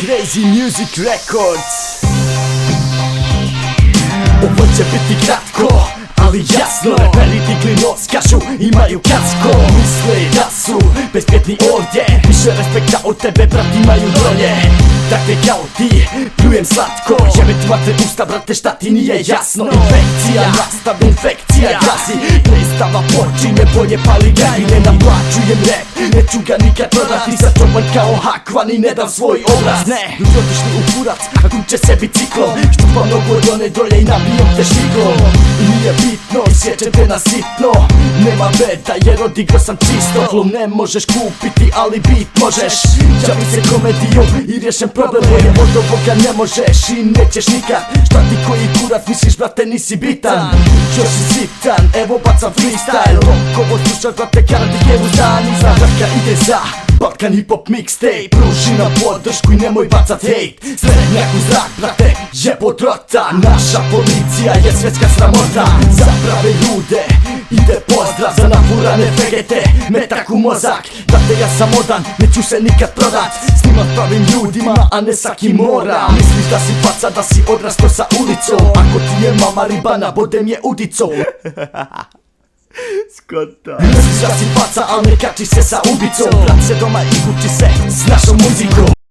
Crazy Music Records. Ovo će biti kratko, ali jasno. Veliki klinos kažu imaju kasko. Misle da su bezbjedni ovdje, više respekta od tebe brat imaju dolje. Dakle kao ti, pljujem slatko, jebet vatre usta brate šta ti nije jasno. Infekcija nastavlja, infekcija gazi, predstava počinje, bolje pali ga i ne naplaćujem rap. Neću ga nikad prodati, sačovan kao Hakvan i ne dam svoj obraz. Ne, ljudi otišli u kurac, a kuće se biciklom, štupa mnogo od one dolje i nabijom te štiklom. I nije bitno, sjećem te na sitno, nema beda jer odigrao sam čisto. Flom ne možeš kupiti, ali bit možeš. Javi se komedijom i riješem problem, bolje od ovoga ne možeš i nećeš nikad. Šta ti koji kurac misliš brate nisi bitan? Još si sitan, evo bacam freestyle. Rokovo slušaš brate Karadijevu zdani. Zagraka ide za Balkan hip hop mixtape. Pruži nam podršku i nemoj bacat hejt. Srednjak u zrak brate jebot rota. Naša policija je svjetska sramota. Za prave ljude ide pozdrav, za nafurane fegete metak u mozak. Brate ja sam modan, neću se nikad prodat. Snimat pravim ljudima, a ne saki mora. Misliš da si faca, da si odrasto sa ulicom. Ako ti je mama ribana, bodem je udicom. Skota. Misliš da si faca, al ne kači se sa ubicom. Vrat se doma i kući se s našom muzikom.